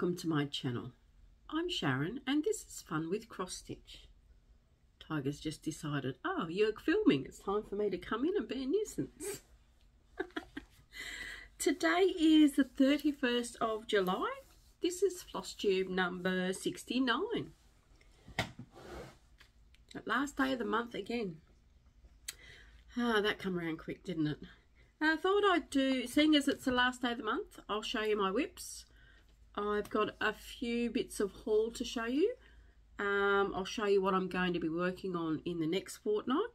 welcome to my channel. I'm Sharon and this is Fun with Cross Stitch. Tiger's just decided, oh, you're filming, it's time for me to come in and be a nuisance. Today is the 31st of July. This is floss tube number 69. That last day of the month again. That come around quick, didn't it? I thought I'd do, seeing as it's the last day of the month, I'll show you my whips. I've got a few bits of haul to show you. I'll show you what I'm going to be working on in the next fortnight.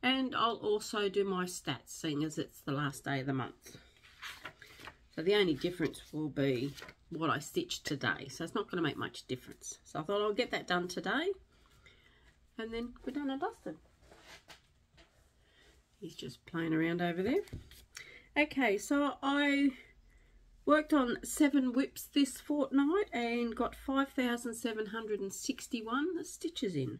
And I'll also do my stats, seeing as it's the last day of the month. So the only difference will be what I stitched today. So it's not going to make much difference. So I thought I'll get that done today. And then we're done and dusted. He's just playing around over there. Okay, so I worked on 7 whips this fortnight and got 5,761 stitches in.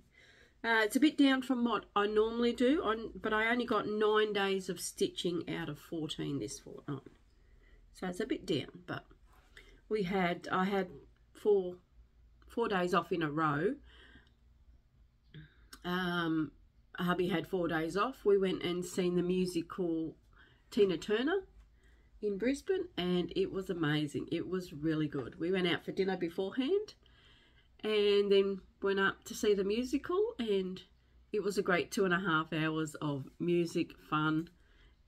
It's a bit down from what I normally do, but I only got 9 days of stitching out of 14 this fortnight. So it's a bit down, but I had four days off in a row. Hubby had 4 days off. We went and seen the musical Tina Turner in Brisbane and it was amazing. It was really good. We went out for dinner beforehand and then went up to see the musical, and it was a great 2.5 hours of music, fun.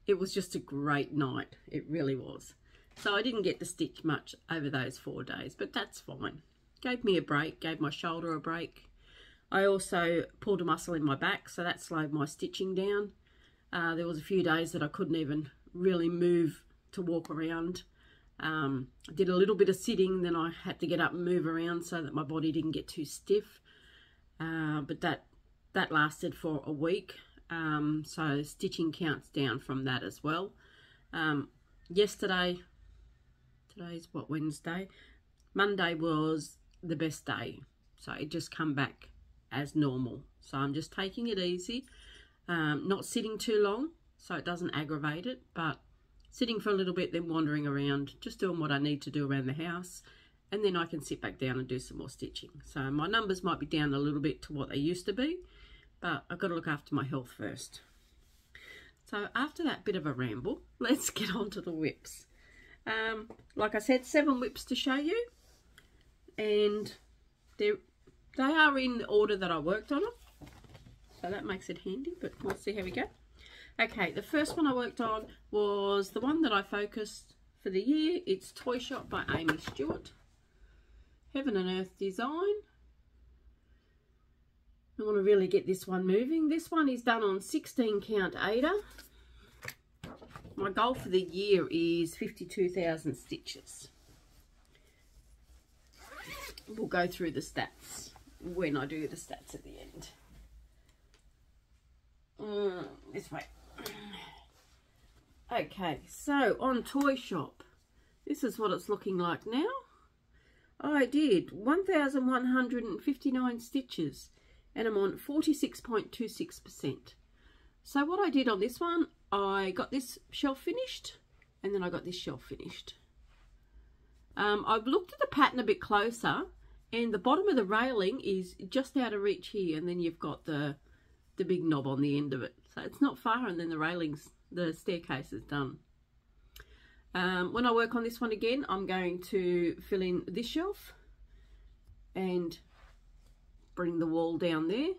It was just a great night. It really was. So I didn't get to stitch much over those 4 days, but that's fine. Gave me a break, gave my shoulder a break. I also pulled a muscle in my back, so that slowed my stitching down. There was a few days that I couldn't even really move to walk around. I did a little bit of sitting, then I had to get up and move around so that my body didn't get too stiff. But that lasted for a week, so stitching counts down from that as well. Today's what, Wednesday? Monday was the best day, so it just come back as normal. So I'm just taking it easy, not sitting too long so it doesn't aggravate it, but sitting for a little bit, then wandering around, just doing what I need to do around the house, and then I can sit back down and do some more stitching. So my numbers might be down a little bit to what they used to be, but I've got to look after my health first. So after that bit of a ramble, let's get on to the whips. Like I said, 7 whips to show you, and they are in the order that I worked on them, so that makes it handy, but we'll see how we go. Okay, the first one I worked on was the one that I focused for the year. It's Toy Shop by Aimee Stewart. Heaven and Earth design. I want to really get this one moving. This one is done on 16 count Aida. My goal for the year is 52,000 stitches. We'll go through the stats when I do the stats at the end. This way. Okay, so on Toy Shop, this is what it's looking like now. I did 1,159 stitches and I'm on 46.26%. So what I did on this one, I got this shelf finished and then I got this shelf finished. I've looked at the pattern a bit closer, and the bottom of the railing is just out of reach here, and then you've got the big knob on the end of it. So it's not far, and then the staircase is done. When I work on this one again, I'm going to fill in this shelf and bring the wall down there.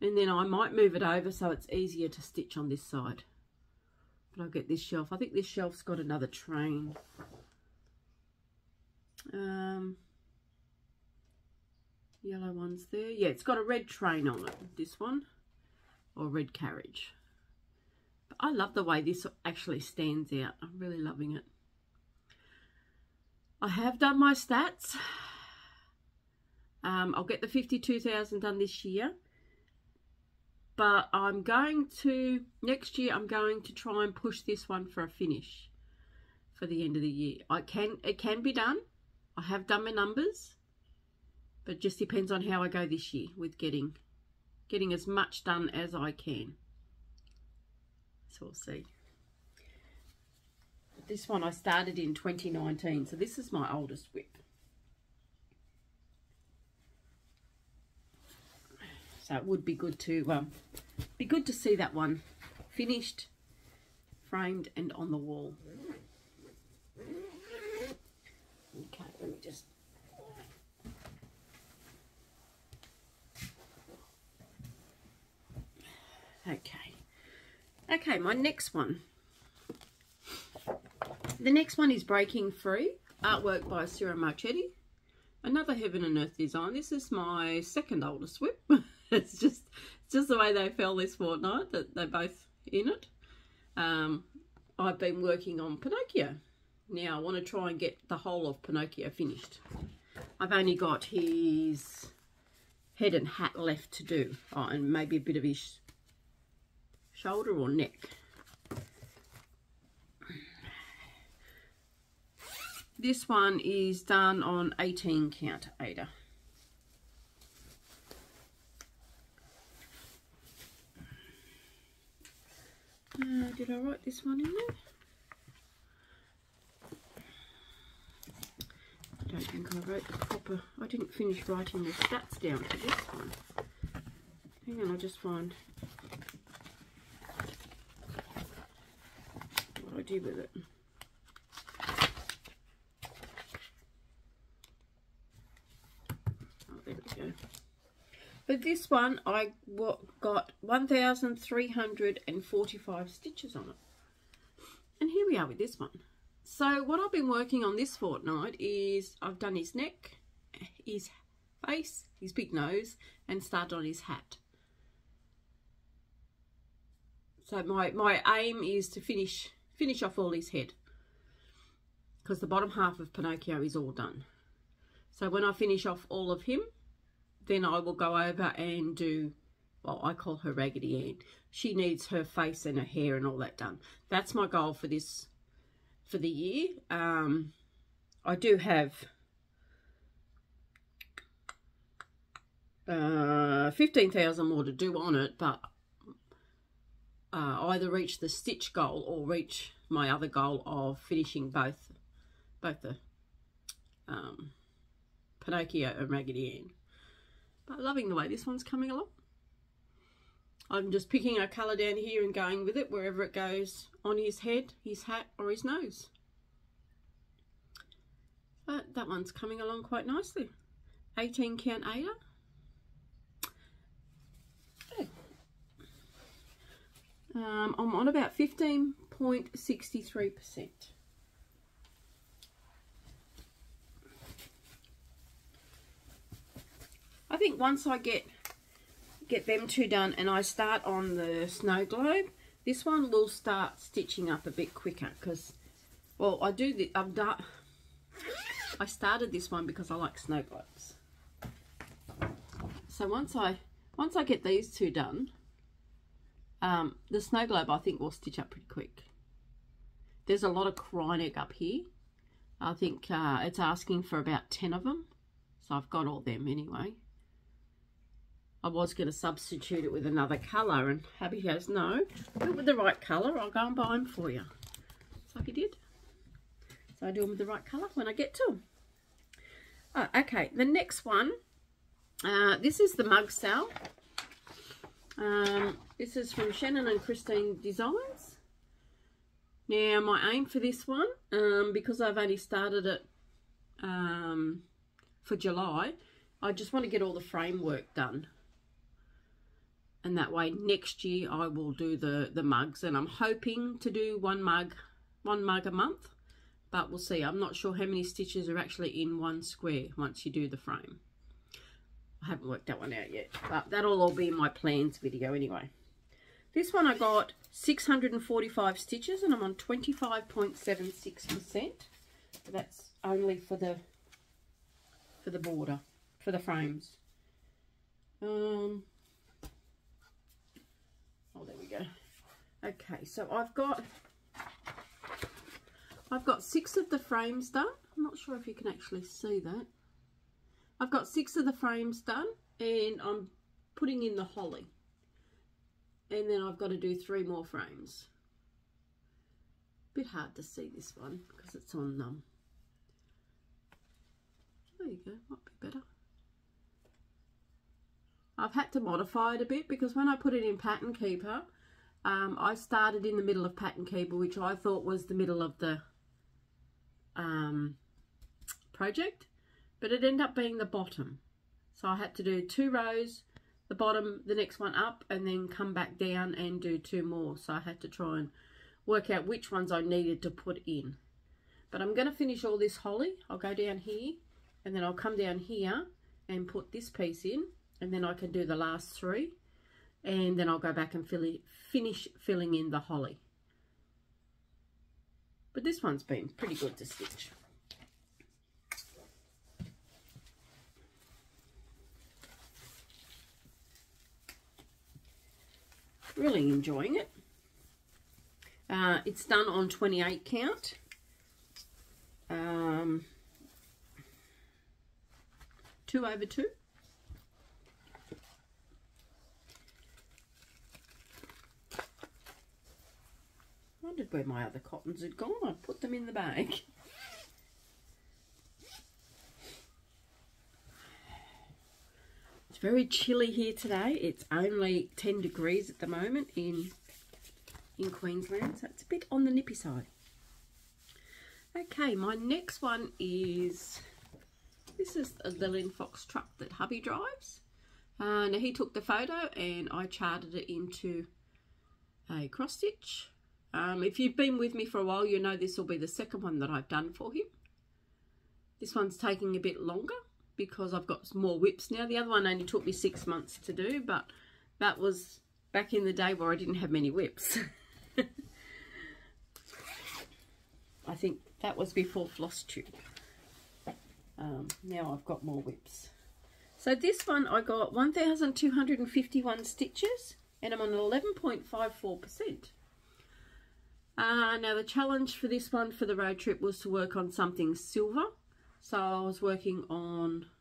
And then I might move it over so it's easier to stitch on this side. But I'll get this shelf. I think this shelf's got another train. Yellow one's there. Yeah, it's got a red train on it, this one, or red carriage. But I love the way this actually stands out. I'm really loving it. I have done my stats. I'll get the 52,000 done this year. But next year I'm going to try and push this one for a finish for the end of the year. It can be done. I have done my numbers, but it just depends on how I go this year with getting as much done as I can. So we'll see. This one I started in 2019, so this is my oldest whip. So it would be good to see that one finished, framed, and on the wall. Okay, let me just. Okay, my next one. The next one is Breaking Free, artwork by Ciro Marchetti. Another Heaven and Earth design. This is my second oldest whip. It's just the way they fell this fortnight, that they're both in it. I've been working on Pinocchio. Now I want to try and get the whole of Pinocchio finished. I've only got his head and hat left to do. Oh, and maybe a bit of his shoulder or neck. This one is done on 18 count Ada. Did I write this one in there? I don't think I wrote the proper. I didn't finish writing the stats down for this one. Hang on, I'll just find what I did with it. Oh, there we go. But this one, I got 1,345 stitches on it. And here we are with this one. So what I've been working on this fortnight is I've done his neck, his face, his big nose, and started on his hat. So my aim is to finish off all his head, because the bottom half of Pinocchio is all done. So when I finish off all of him, then I will go over and do, well, I call her Raggedy Ann. She needs her face and her hair and all that done. That's my goal for this, for the year. I do have 15,000 more to do on it, but either reach the stitch goal or reach my other goal of finishing both the Pinocchio and Raggedy Ann. But loving the way this one's coming along. I'm just picking a colour down here and going with it wherever it goes on his head, his hat, or his nose. But that one's coming along quite nicely. 18 count Ada. Okay. I'm on about 15.63%. I think once I get them two done and I start on the snow globe, this one will start stitching up a bit quicker, because, well, I started this one because I like snow globes. So once I get these two done, the snow globe I think will stitch up pretty quick. There's a lot of cry neck up here. I think it's asking for about 10 of them, so I've got all them anyway. I was going to substitute it with another colour, and hubby goes, no, do it with the right colour, I'll go and buy them for you. So he did. So I do them with the right colour when I get to them. Oh, okay, the next one, this is the mug cell. This is from Shannon and Christine Designs. Now, my aim for this one, because I've only started it for July, I just want to get all the framework done. And that way next year I will do the mugs, and I'm hoping to do one mug a month, but we'll see. I'm not sure how many stitches are actually in one square once you do the frame. I haven't worked that one out yet, but that'll all be in my plans video anyway. This one I got 645 stitches and I'm on 25.76%. That's only for the border, for the frames. Oh, there we go. Okay, so I've got 6 of the frames done. I'm not sure if you can actually see that. I've got 6 of the frames done, and I'm putting in the holly. And then I've got to do 3 more frames. Bit hard to see this one because it's on there you go, might be better. I've had to modify it a bit because when I put it in Pattern Keeper, I started in the middle of Pattern Keeper, which I thought was the middle of the project, but it ended up being the bottom. So I had to do 2 rows, the bottom, the next one up, and then come back down and do 2 more. So I had to try and work out which ones I needed to put in. But I'm going to finish all this holly. I'll go down here, and then I'll come down here and put this piece in, and then I can do the last 3, and then I'll go back and finish filling in the holly. But this one's been pretty good to stitch. Really enjoying it. It's done on 28 count. 2/2. Wondered where my other cottons had gone. I put them in the bag. It's very chilly here today. It's only 10 degrees at the moment in Queensland, so it's a bit on the nippy side. Okay, my next one is, this is the Linfox truck that hubby drives. Now he took the photo and I charted it into a cross stitch. If you've been with me for a while, you know this will be the second one that I've done for him. This one's taking a bit longer because I've got more whips now. The other one only took me 6 months to do, but that was back in the day where I didn't have many whips. I think that was before flosstube. Now I've got more whips. So this one I got 1,251 stitches and I'm on 11.54%. Now the challenge for this one for the road trip was to work on something silver. So I was working on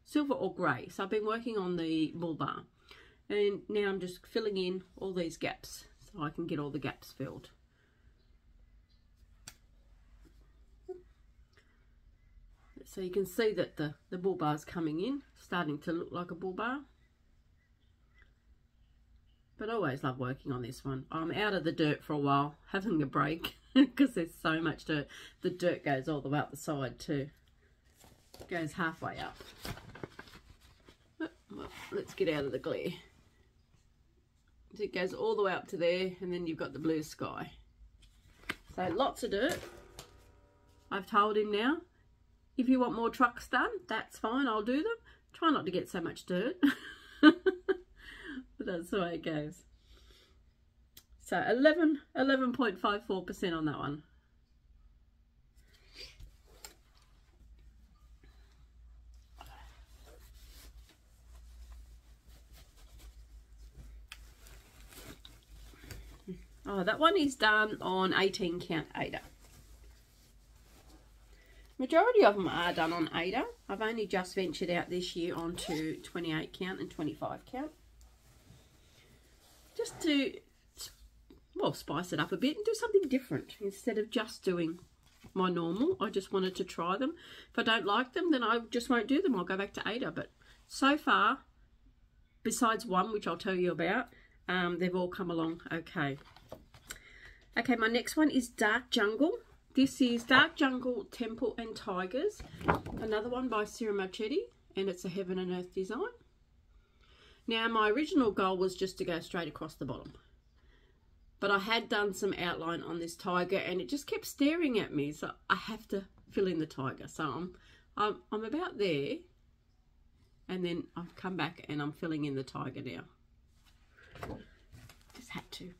silver or grey. So I've been working on the bull bar. And now I'm just filling in all these gaps so I can get all the gaps filled. So you can see that the bull bar is coming in, starting to look like a bull bar. But I always love working on this one. I'm out of the dirt for a while, having a break because there's so much dirt. The dirt goes all the way up the side too. It goes halfway up. Well, let's get out of the glare. So it goes all the way up to there, and then you've got the blue sky. So lots of dirt. I've told him now, if you want more trucks done, that's fine, I'll do them. Try not to get so much dirt. But that's the way it goes. So 11.54% on that one. Oh, that one is done on 18 count Aida. Majority of them are done on Aida. I've only just ventured out this year onto 28 count and 25 count. Just to, well, spice it up a bit and do something different. Instead of just doing my normal, I just wanted to try them. If I don't like them, then I just won't do them. I'll go back to Aida. But so far, besides one, which I'll tell you about, they've all come along okay. Okay, my next one is Dark Jungle. This is Dark Jungle, Temple and Tigers. Another one by Ciro Marchetti, and it's a Heaven and Earth design. Now, my original goal was just to go straight across the bottom. But I had done some outline on this tiger, and it just kept staring at me, so I have to fill in the tiger. So I'm about there, and then I've come back and I'm filling in the tiger now. Just had to.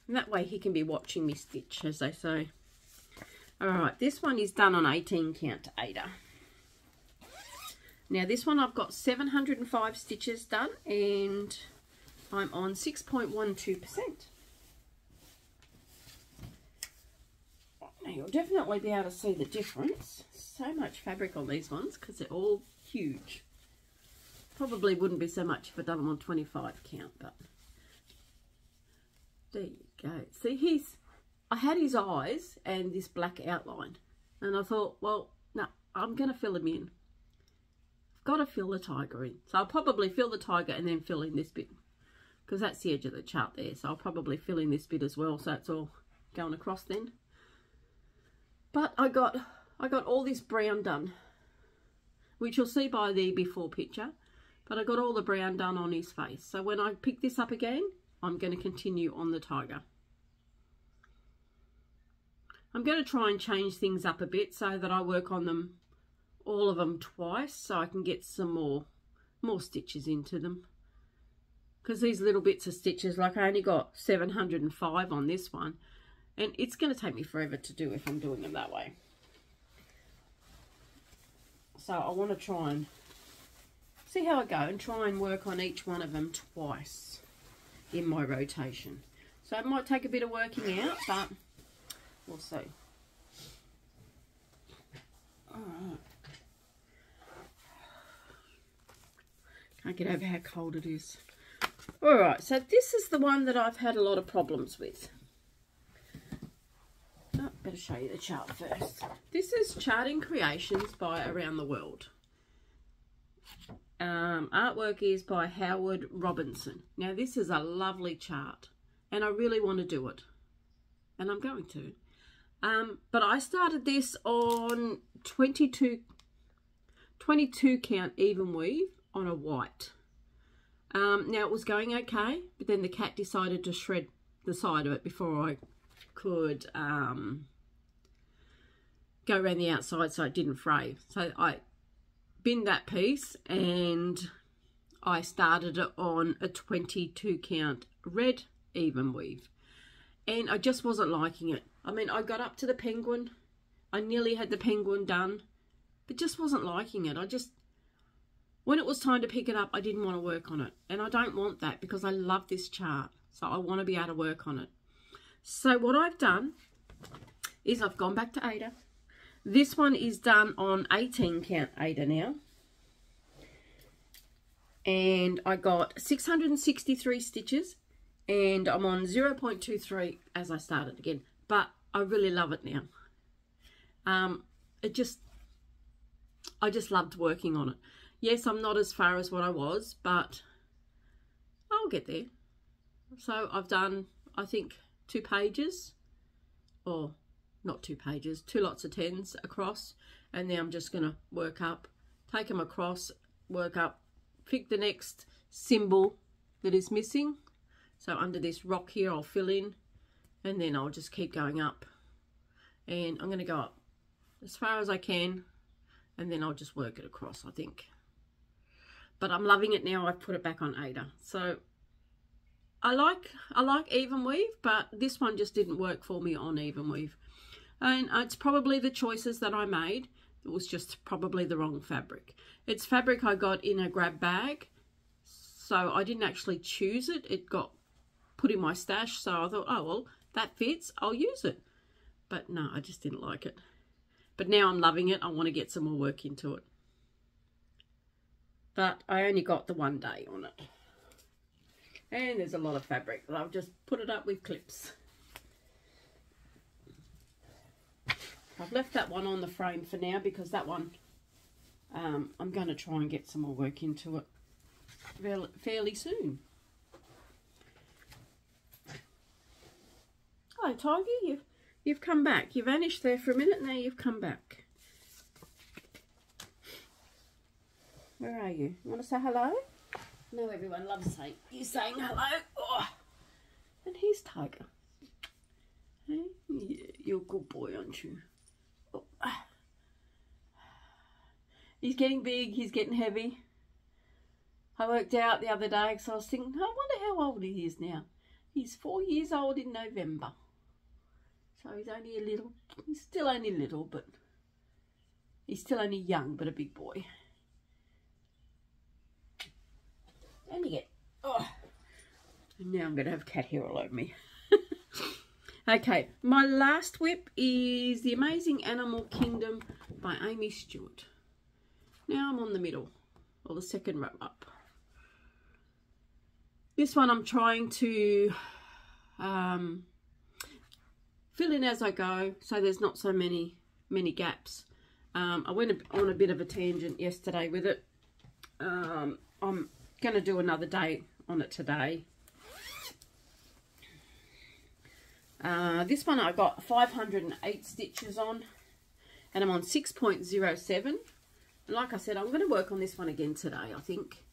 And that way he can be watching me stitch, as they say. Alright, this one is done on 18 count Aida. Now this one I've got 705 stitches done and I'm on 6.12%. Now you'll definitely be able to see the difference. So much fabric on these ones because they're all huge. Probably wouldn't be so much if I'd done them on 25 count, but there you go. See, I had his eyes and this black outline, and I thought, well, no, I'm going to fill him in. got to fill the tiger in. So I'll probably fill the tiger and then fill in this bit, because that's the edge of the chart there. So I'll probably fill in this bit as well, so it's all going across then. But I got all this brown done, which you'll see by the before picture. But I got all the brown done on his face. So when I pick this up again, I'm going to continue on the tiger. I'm going to try and change things up a bit so that I work on them, all of them twice, so I can get some more stitches into them. Because these little bits of stitches, like I only got 705 on this one, and it's going to take me forever to do if I'm doing them that way. So I want to try and see how I go and try and work on each one of them twice in my rotation. So it might take a bit of working out, but we'll see. Alright. Can't get over how cold it is. Alright, so this is the one that I've had a lot of problems with. Oh, better show you the chart first. This is Charting Creations by Around the World. Artwork is by Howard Robinson. Now this is a lovely chart and I really want to do it, and I'm going to. But I started this on 22 count even weave on a white. Now it was going okay, but then the cat decided to shred the side of it before I could go around the outside so it didn't fray. So I binned that piece and I started it on a 22 count red even weave, and I just wasn't liking it. I mean, I got up to the penguin, I nearly had the penguin done, but just wasn't liking it. When it was time to pick it up, I didn't want to work on it, and I don't want that because I love this chart, so I want to be able to work on it. So what I've done is I've gone back to Ada. This one is done on 18 count Ada now. And I got 663 stitches and I'm on 0.23 as I started again. But I really love it now. I just loved working on it. Yes, I'm not as far as what I was, but I'll get there. So I've done, I think, 2 pages, or not 2 pages, 2 lots of 10s across, and now I'm just going to work up, take them across, work up, pick the next symbol that is missing. So under this rock here I'll fill in, and then I'll just keep going up, and I'm going to go up as far as I can, and then I'll just work it across, I think. But I'm loving it now. I've put it back on Ada. So I like even weave, but this one just didn't work for me on even weave. And it's probably the choices that I made. It was just probably the wrong fabric. It's fabric I got in a grab bag, so I didn't actually choose it. It got put in my stash, so I thought, oh, well, that fits, I'll use it. But no, I just didn't like it. But now I'm loving it. I want to get some more work into it. But I only got the 1 day on it. And there's a lot of fabric. I've just put it up with clips. I've left that one on the frame for now because that one, I'm going to try and get some more work into it fairly soon. Hello, Tiger. You've come back. You vanished there for a minute, now you've come back. Where are you? You want to say hello? I know everyone loves you saying hello. Oh. And here's Tiger. Hey? Yeah, you're a good boy, aren't you? Oh. He's getting big, he's getting heavy. I worked out the other day because I was thinking, I wonder how old he is now. He's 4 years old in November. So he's only a little, he's still only little, but he's still only young, but a big boy. And you get, oh, and now I'm going to have cat hair all over me. Okay, my last whip is The Amazing Animal Kingdom by Aimee Stewart. Now I'm on the middle, or the second row up. This one I'm trying to fill in as I go, so there's not so many gaps. I went on a bit of a tangent yesterday with it, I'm going to do another day on it today. This one I got 508 stitches on, and I'm on 6.07. Like I said, I'm going to work on this one again today, I think.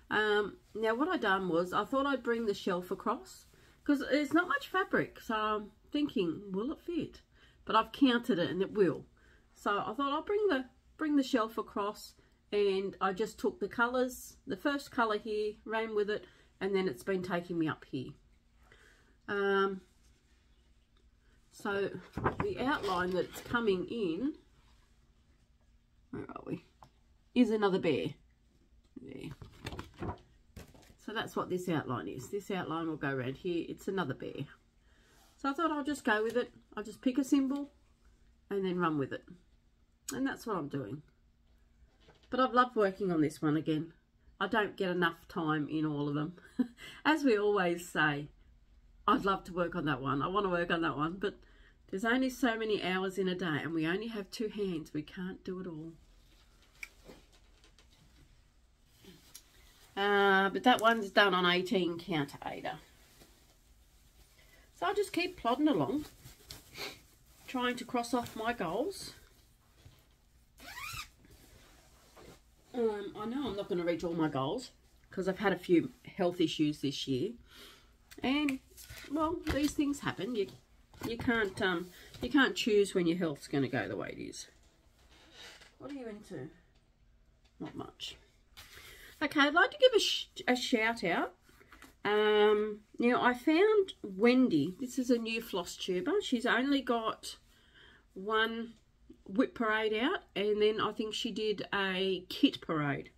Now what I done was, I thought I'd bring the shelf across, because there's not much fabric, so I'm thinking, will it fit? But I've counted it and it will. So I thought I'll bring the shelf across, and I just took the colours, the first colour here, ran with it, and then it's been taking me up here. So the outline that's coming in, where are we, is another bear. There. So that's what this outline is. This outline will go around here. It's another bear. So I thought I'll just go with it. I'll just pick a symbol and then run with it. And that's what I'm doing. But I've loved working on this one again. I don't get enough time in all of them. As we always say, I'd love to work on that one. I want to work on that one. But there's only so many hours in a day, and we only have 2 hands. We can't do it all. But that one's done on 18 counter Ada. So I'll just keep plodding along, trying to cross off my goals. I know I'm not going to reach all my goals, because I've had a few health issues this year, and well, these things happen. You can't choose when your health's going to go the way it is. What are you into? Not much. Okay, I'd like to give a shout out. Now I found Wendy. This is a new floss tuber. She's only got one whip parade out, and then I think she did a kit parade.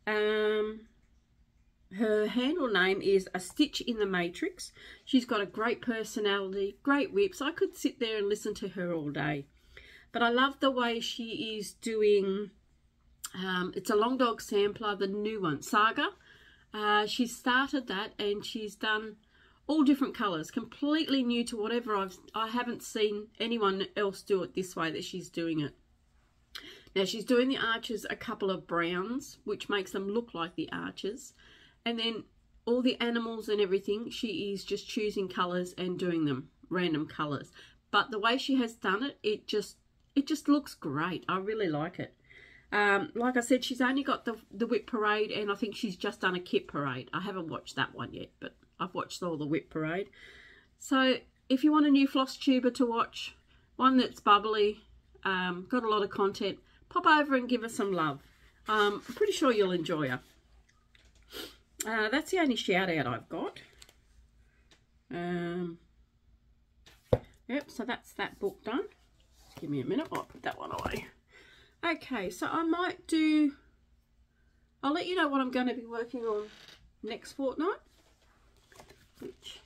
Her handle name is A Stitch in the Matrix. She's got a great personality, great whips. I could sit there and listen to her all day. But I love the way she is doing, it's a Long Dog sampler, the new one, Saga. She started that, and she's done all different colours, completely new to whatever I haven't seen anyone else do it this way that she's doing it. Now she's doing the arches a couple of browns, which makes them look like the arches, and then all the animals and everything, she is just choosing colours and doing them random colours. But the way she has done it, it just looks great. I really like it. Like I said, she's only got the whip parade, and I think she's just done a kit parade. I haven't watched that one yet, but I've watched all the whip parade. So if you want a new floss tuber to watch, one that's bubbly, got a lot of content, pop over and give her some love. I'm pretty sure you'll enjoy her. That's the only shout out I've got. Yep, so that's that book done. Give me a minute while I put that one away. Okay, so I might do, I'll let you know what I'm going to be working on next fortnight. Which,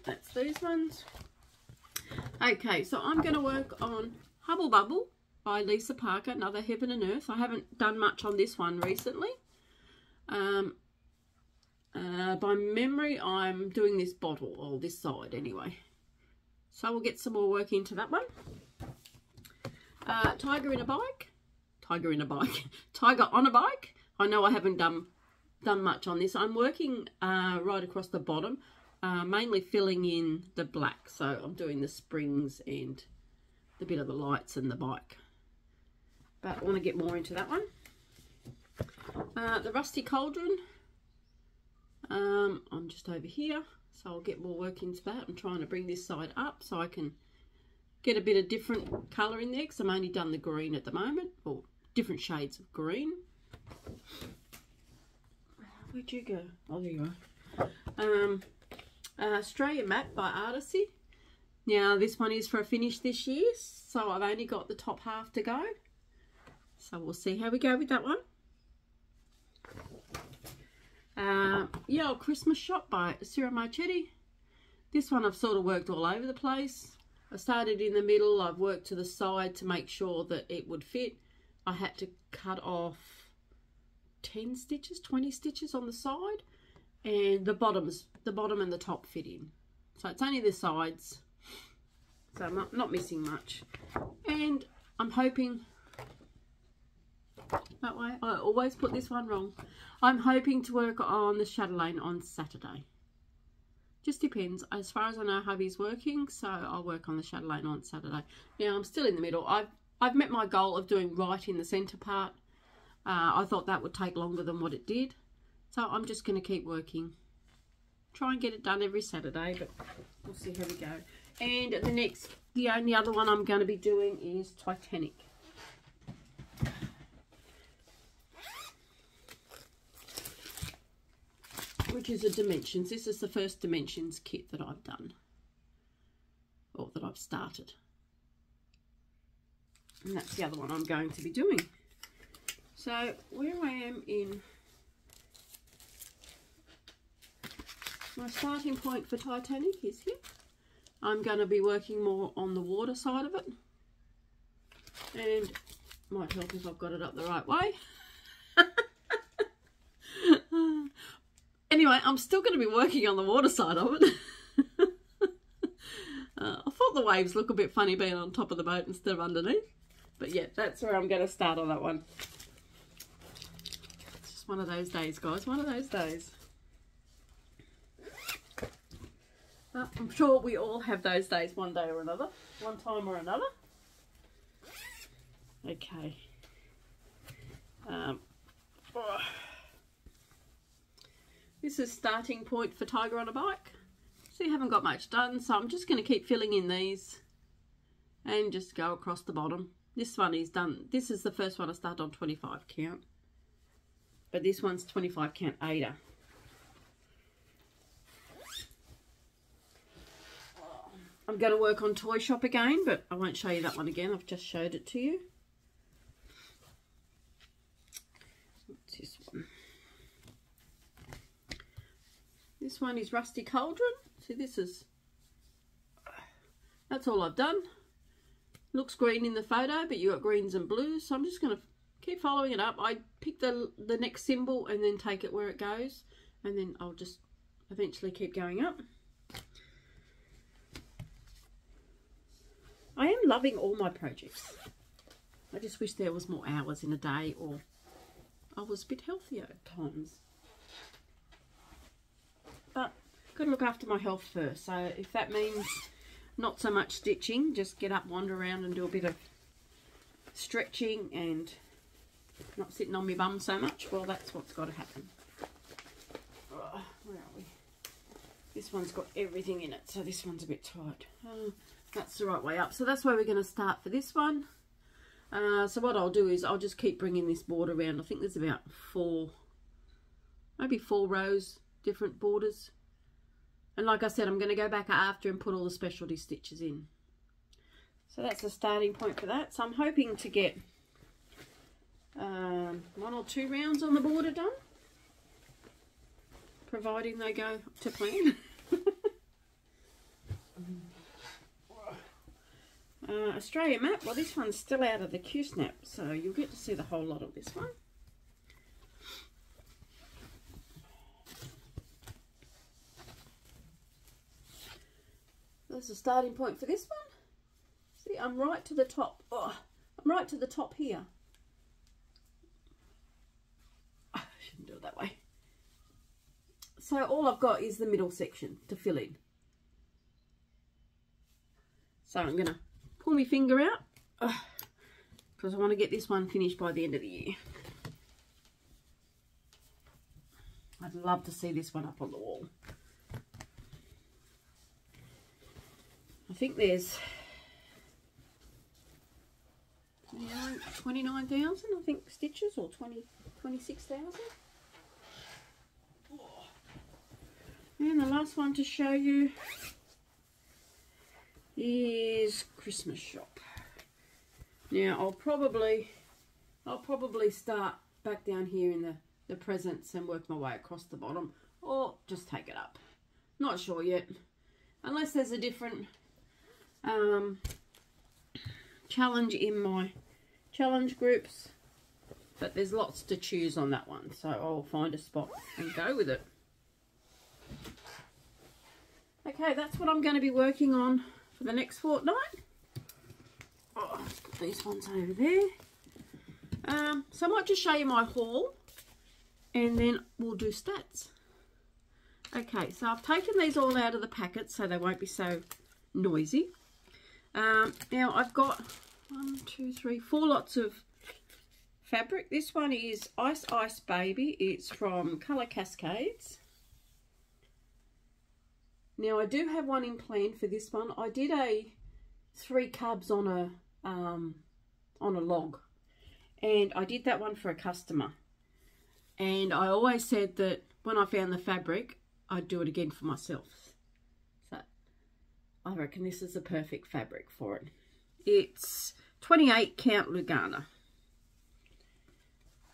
that's these ones. Okay, so I'm going to work on Hubble Bubble by Lisa Parker, another Heaven and Earth. I haven't done much on this one recently. By memory, I'm doing this bottle, or this side anyway. So we'll get some more work into that one. Tiger in a Bike. Tiger on a Bike. I know I haven't done much on this. I'm working right across the bottom, mainly filling in the black. So I'm doing the springs and the bit of the lights and the bike. But I want to get more into that one. The Rusty Cauldron. I'm just over here, so I'll get more work into that. I'm trying to bring this side up so I can get a bit of different colour in there, because I'm only done the green at the moment, or different shades of green. Where'd you go? Oh, there you are. Australia Map by Artisy. Now this one is for a finish this year, so I've only got the top half to go. So we'll see how we go with that one. Yeah, Christmas Shop by Ciro Marchetti. This one I've sort of worked all over the place. I started in the middle, I've worked to the side to make sure that it would fit. I had to cut off 10 stitches, 20 stitches on the side, and the bottom and the top fit in. So it's only the sides, so I'm not missing much. And I'm hoping that way. I always put this one wrong. I'm hoping to work on the Chatelaine on Saturday. Just depends. As far as I know, hubby's working, so I'll work on the Chatelaine on Saturday. Now I'm still in the middle. I've met my goal of doing right in the centre part. I thought that would take longer than what it did, so I'm just going to keep working. Try and get it done every Saturday, but we'll see how we go. And the only other one I'm going to be doing is Titanic. Which is a Dimensions. This is the first Dimensions kit that I've done. Or that I've started. And that's the other one I'm going to be doing. So where I am in my starting point for Titanic is here. I'm going to be working more on the water side of it. And might help if I've got it up the right way. Anyway, I'm still going to be working on the water side of it. I thought the waves look a bit funny being on top of the boat instead of underneath. But yeah, that's where I'm going to start on that one. It's just one of those days, guys. One of those days. But I'm sure we all have those days one day or another. One time or another. Okay. This is starting point for Tiger on a Bike. So you haven't got much done, so I'm just going to keep filling in these and just go across the bottom. This one is done. This is the first one I started on 25 count, but this one's 25 count Ada. I'm going to work on Toy Shop again, but I won't show you that one again. I've just showed it to you. What's this one? This one is Rusty Cauldron. See, that's all I've done. Looks green in the photo, but you got greens and blues, so I'm just going to keep following it up. I pick the next symbol and then take it where it goes, and then I'll just eventually keep going up. I am loving all my projects. I just wish there was more hours in a day, or I was a bit healthier at times. But got to look after my health first, so if that means not so much stitching, just get up, wander around and do a bit of stretching and not sitting on my bum so much, well, that's what's got to happen. Oh, where are we? This one's got everything in it, so this one's a bit tight. That's the right way up. So that's where we're going to start for this one. So what I'll do is I'll just keep bringing this border around. I think there's about maybe four rows, different borders. And like I said, I'm going to go back after and put all the specialty stitches in. So that's the starting point for that. So I'm hoping to get 1 or 2 rounds on the border done, providing they go to plan. Australia map. Well, this one's still out of the Q-snap, so you'll get to see the whole lot of this one. That's the starting point for this one. See, I'm right to the top. Oh, I'm right to the top here. I shouldn't do it that way. So all I've got is the middle section to fill in. So I'm going to pull my finger out because I want to get this one finished by the end of the year. I'd love to see this one up on the wall. I think there's 29,000, I think, stitches, or 26,000. And the last one to show you is Christmas shop. Now I'll probably start back down here in the presents and work my way across the bottom, or just take it up. Not sure yet, unless there's a different challenge in my challenge groups, but there's lots to choose on that one, so I'll find a spot and go with it. Okay, that's what I'm going to be working on for the next fortnight. Oh, put these ones over there. So I might just show you my haul and then we'll do stats. Okay, so I've taken these all out of the packet so they won't be so noisy. Now I've got 1, 2, 3, 4 lots of fabric. This one is Ice Ice Baby. It's from Colour Cascades. Now I do have one in plan for this one. I did a 3 cubs on a log, and I did that one for a customer. And I always said that when I found the fabric, I'd do it again for myself. So I reckon this is the perfect fabric for it. It's 28 count Lugana.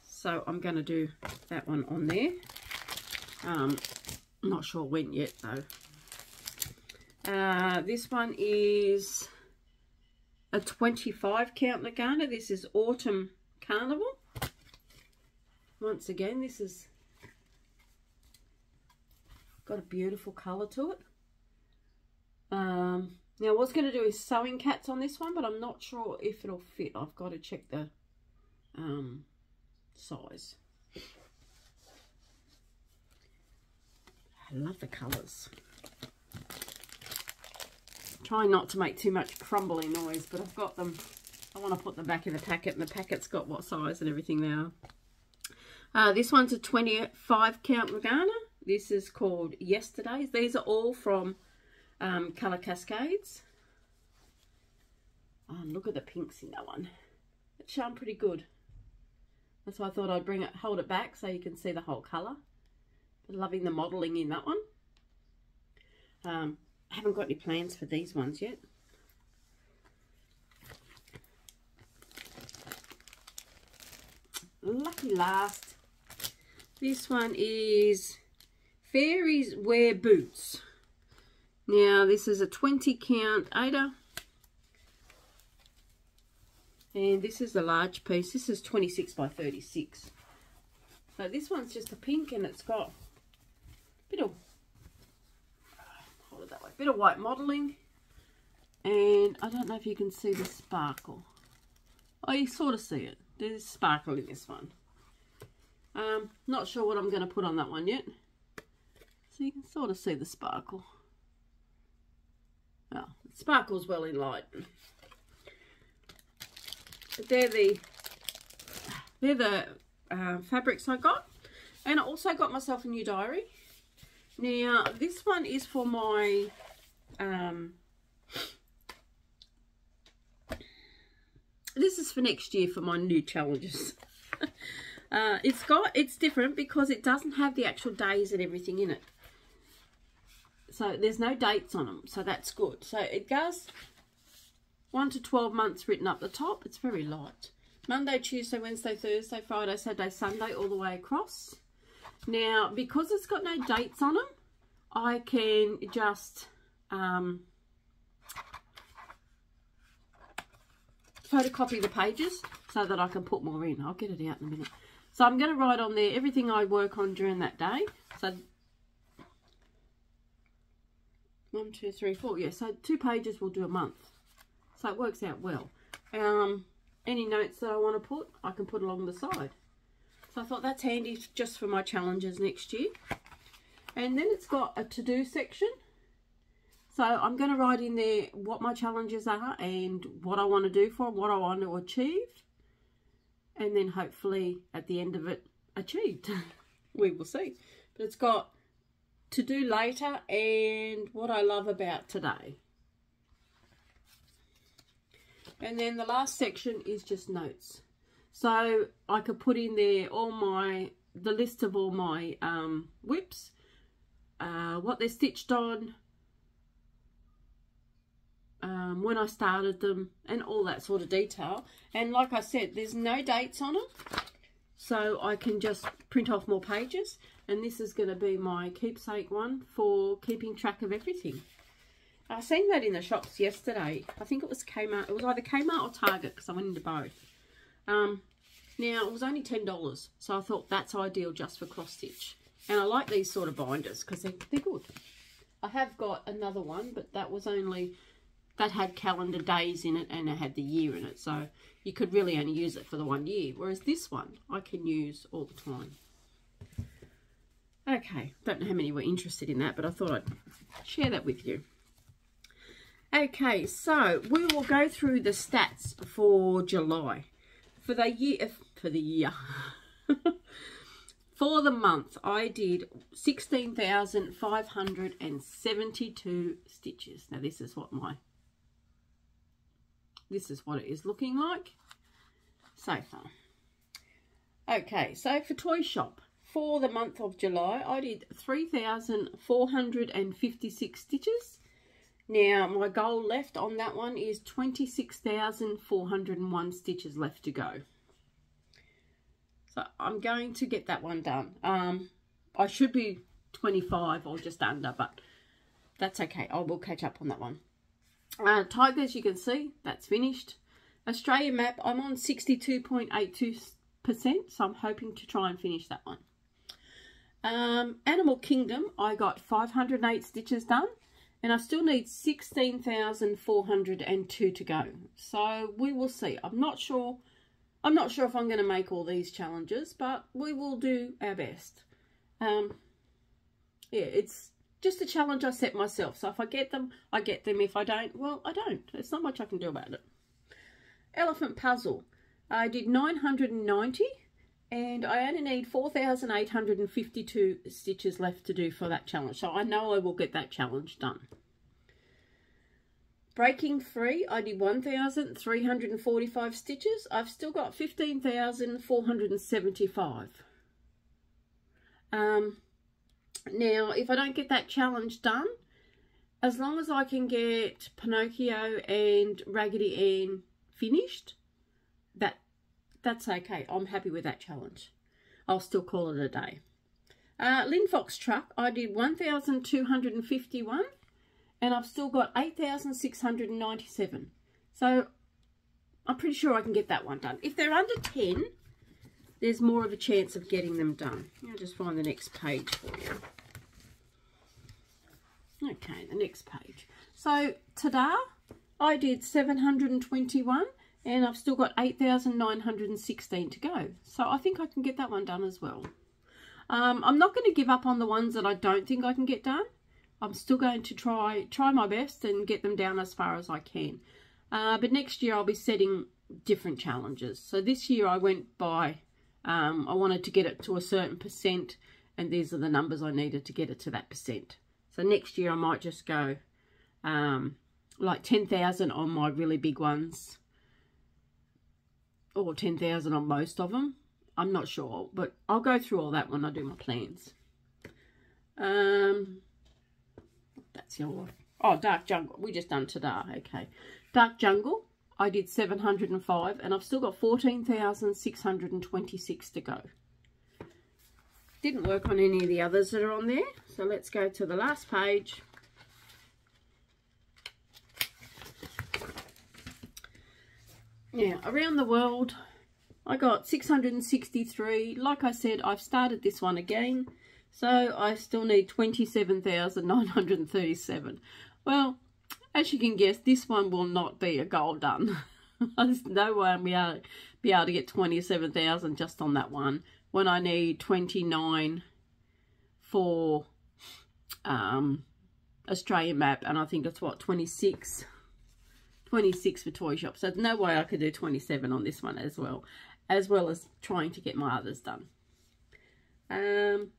So I'm going to do that one on there. Not sure when yet though. This one is a 25 count Lugana. This is Autumn Carnival. Once again, this is got a beautiful colour to it. Now I was going to do is sewing cats on this one, but I'm not sure if it'll fit. I've got to check the size. I love the colours. Trying not to make too much crumbly noise, but I've got them. I want to put them back in the packet, and the packet's got what size and everything now. This one's a 25 count Lugana. This is called Yesterday's. These are all from Colour Cascades. Oh, and look at the pinks in that one. It's shown pretty good. That's why I thought I'd bring it, hold it back so you can see the whole colour. But loving the modelling in that one. I haven't got any plans for these ones yet. Lucky last. This one is Fairies Wear Boots. Now this is a 20 count Ada. And this is the large piece. This is 26 by 36. So this one's just a pink and it's got a bit of, hold it that way, bit of white modelling. And I don't know if you can see the sparkle. Oh, you sort of see it. There's sparkle in this one. Not sure what I'm going to put on that one yet. So you can sort of see the sparkle. Oh, it sparkles well in light. But they're the fabrics I got. And I also got myself a new diary. Now, this one is for my... this is for next year for my new challenges. It's different because it doesn't have the actual days and everything in it. So there's no dates on them, so that's good. So it goes 1 to 12 months written up the top. It's very light. Monday, Tuesday, Wednesday, Thursday, Friday, Saturday, Sunday, all the way across. Now, because it's got no dates on them, I can just photocopy the pages so that I can put more in. I'll get it out in a minute. So I'm going to write on there everything I work on during that day. So 1, 2, 3, 4. Yeah, so 2 pages will do a month. So it works out well. Any notes that I want to put, I can put along the side. So I thought that's handy just for my challenges next year. And then it's got a to-do section. So I'm going to write in there what my challenges are and what I want to do for them, what I want to achieve. And then hopefully at the end of it, achieved. We will see. But it's got to do later and what I love about today. And then the last section is just notes. So I could put in there the list of all my whips, what they're stitched on, when I started them, and all that sort of detail. And like I said, there's no dates on them, so I can just print off more pages. And this is going to be my keepsake one for keeping track of everything. I seen that in the shops yesterday. I think it was Kmart. It was either Kmart or Target because I went into both. Now it was only $10, so I thought that's ideal just for cross stitch. And I like these sort of binders because they're good. I have got another one, but that was only that had calendar days in it and it had the year in it. So you could really only use it for the 1 year. Whereas this one, I can use all the time. Okay, don't know how many were interested in that, but I thought I'd share that with you. Okay, so we will go through the stats for July. For the year, for the month, I did 16,572 stitches. Now this is what it is looking like so far. Okay, so for Toy Shop, for the month of July, I did 3,456 stitches. Now, my goal left on that one is 26,401 stitches left to go. So, I'm going to get that one done. I should be 25 or just under, but that's okay. I will catch up on that one. Tigers, you can see, that's finished. Australian map, I'm on 62.82%, so I'm hoping to try and finish that one. Animal Kingdom, I got 508 stitches done, and I still need 16,402 to go. So we will see. I'm not sure if I'm going to make all these challenges, but we will do our best. Yeah, it's just a challenge I set myself. So if I get them, I get them. If I don't, well, I don't. There's not much I can do about it. Elephant Puzzle, I did 990. And I only need 4,852 stitches left to do for that challenge. So I know I will get that challenge done. Breaking Free, I did 1,345 stitches. I've still got 15,475. Now, if I don't get that challenge done, as long as I can get Pinocchio and Raggedy Ann finished, that's okay. I'm happy with that challenge. I'll still call it a day. Linfox truck, I did 1,251 and I've still got 8,697. So I'm pretty sure I can get that one done. If they're under 10, there's more of a chance of getting them done. I'll just find the next page for you. Okay, the next page. So today I did 721. And I've still got 8,916 to go. So I think I can get that one done as well. I'm not going to give up on the ones that I don't think I can get done. I'm still going to try my best and get them down as far as I can. But next year I'll be setting different challenges. So this year I went by, I wanted to get it to a certain percent. And these are the numbers I needed to get it to that percent. So next year I might just go like 10,000 on my really big ones. Or 10,000 on most of them. I'm not sure, but I'll go through all that when I do my plans. That's your... Oh, Dark Jungle. We just done today. Okay. Dark Jungle, I did 705, and I've still got 14,626 to go. Didn't work on any of the others that are on there. So let's go to the last page. Now, around the world, I got 663. Like I said, I've started this one again. So, I still need 27,937. Well, as you can guess, this one will not be a goal done. There's no way I'm going to be able to get 27,000 just on that one. When I need 29 for Australian map. And I think it's what, 26 for Toy Shop. So there's no way I could do 27 on this one as well as trying to get my others done. And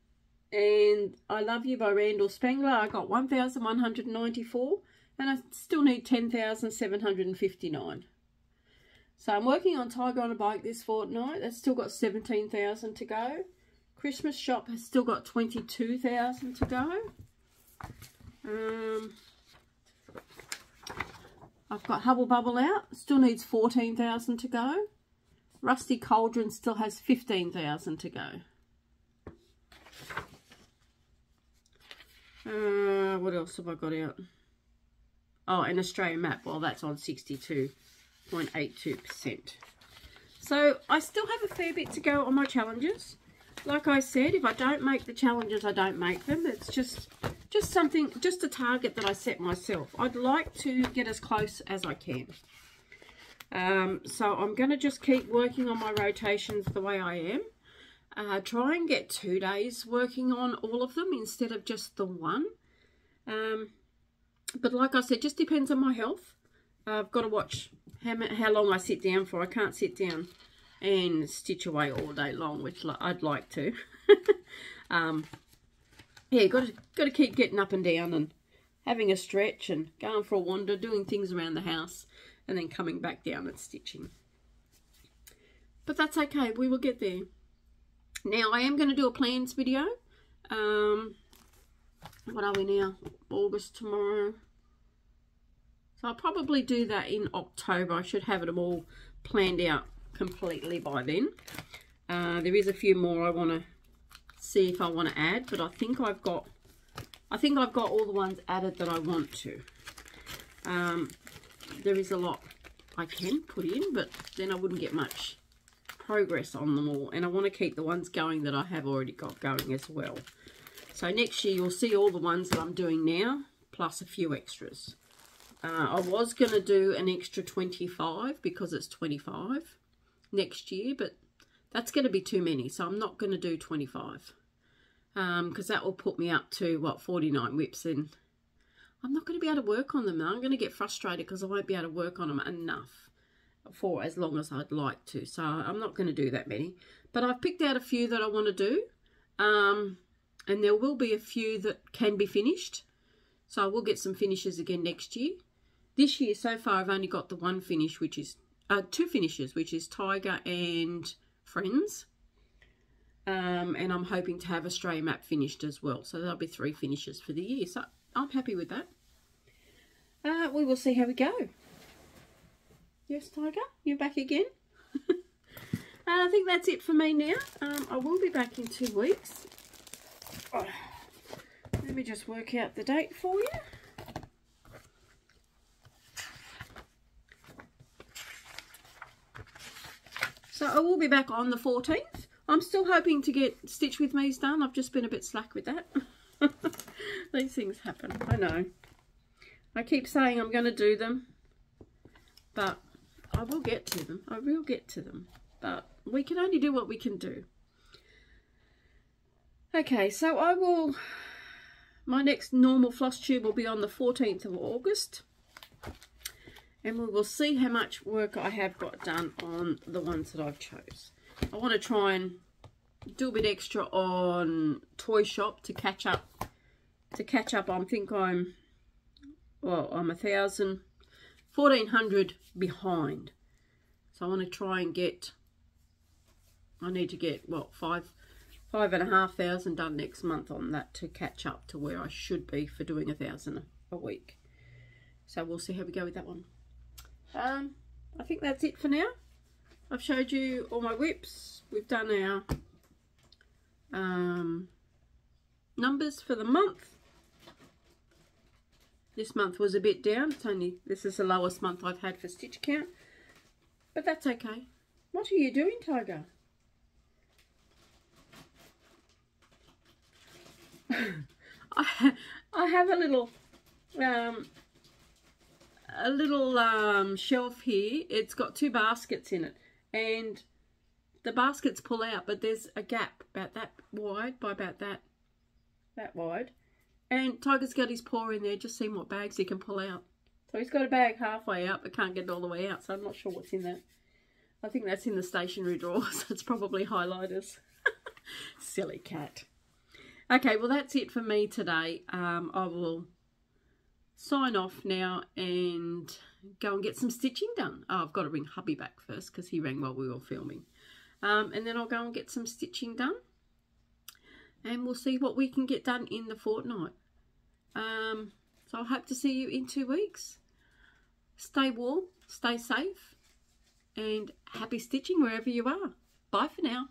I Love You by Randall Spangler, I got 1,194 and I still need 10,759. So I'm working on Tiger on a Bike this fortnight. That's still got 17,000 to go. Christmas Shop has still got 22,000 to go. I've got Hubble Bubble out, still needs 14,000 to go. Rusty Cauldron still has 15,000 to go. What else have I got out? Oh, an Australian map. Well, that's on 62.82%. So I still have a fair bit to go on my challenges. Like I said, if I don't make the challenges, I don't make them. It's just just something, just a target that I set myself. I'd like to get as close as I can. So I'm going to just keep working on my rotations the way I am. Try and get 2 days working on all of them instead of just the one. But like I said, just depends on my health. I've got to watch how long I sit down for. I can't sit down and stitch away all day long, which I'd like to. Yeah, got to keep getting up and down and having a stretch and going for a wander, doing things around the house, and then coming back down and stitching. But that's okay. We will get there. Now, I am going to do a plans video. What are we now? August tomorrow. So I'll probably do that in October. I should have it all planned out completely by then. There is a few more I want to see if I want to add, but I think I've got all the ones added that I want to. There is a lot I can put in, but then I wouldn't get much progress on them all, and I want to keep the ones going that I have already got going as well. So next year you'll see all the ones that I'm doing now plus a few extras. I was going to do an extra 25 because it's 25 next year, but that's going to be too many, so I'm not going to do 25 because that will put me up to, what, 49 whips, and I'm not going to be able to work on them. I'm going to get frustrated because I won't be able to work on them enough for as long as I'd like to, so I'm not going to do that many. But I've picked out a few that I want to do, and there will be a few that can be finished, so I will get some finishes again next year. This year so far I've only got the one finish, which is two finishes, which is Tiger and Friends, and I'm hoping to have Australia Map finished as well, so there'll be 3 finishes for the year, so I'm happy with that. We will see how we go. Yes, Tiger, you're back again. I think that's it for me now. I will be back in 2 weeks. Oh, let me just work out the date for you. So I will be back on the 14th. I'm still hoping to get Stitch With Me's done. I've just been a bit slack with that. These things happen, I know. I keep saying I'm going to do them, but I will get to them. I will get to them, but we can only do what we can do. Okay, so my next normal floss tube will be on the 14th of August. And we will see how much work I have got done on the ones that I've chose. I want to try and do a bit extra on Toy Shop to catch up. I think I'm 1,400 behind. So I want to try and get, I need to get, what, 5,500 done next month on that to catch up to where I should be for doing 1,000 a week. So we'll see how we go with that one. I think that's it for now. I've showed you all my whips. We've done our numbers for the month. This month was a bit down. This is the lowest month I've had for stitch count, but that's okay. What are you doing, Tiger? I have a little shelf here. It's got 2 baskets in it, and the baskets pull out, but there's a gap about that wide by about that wide, and Tiger's got his paw in there just seeing what bags he can pull out. So he's got a bag halfway out but can't get it all the way out, so I'm not sure what's in that. I think that's in the stationery drawer, so it's probably highlighters. Silly cat. Okay, well that's it for me today. I will sign off now and go and get some stitching done. Oh, I've got to ring hubby back first because he rang while we were filming. And then I'll go and get some stitching done. And we'll see what we can get done in the fortnight. So I hope to see you in 2 weeks. Stay warm, stay safe, and happy stitching wherever you are. Bye for now.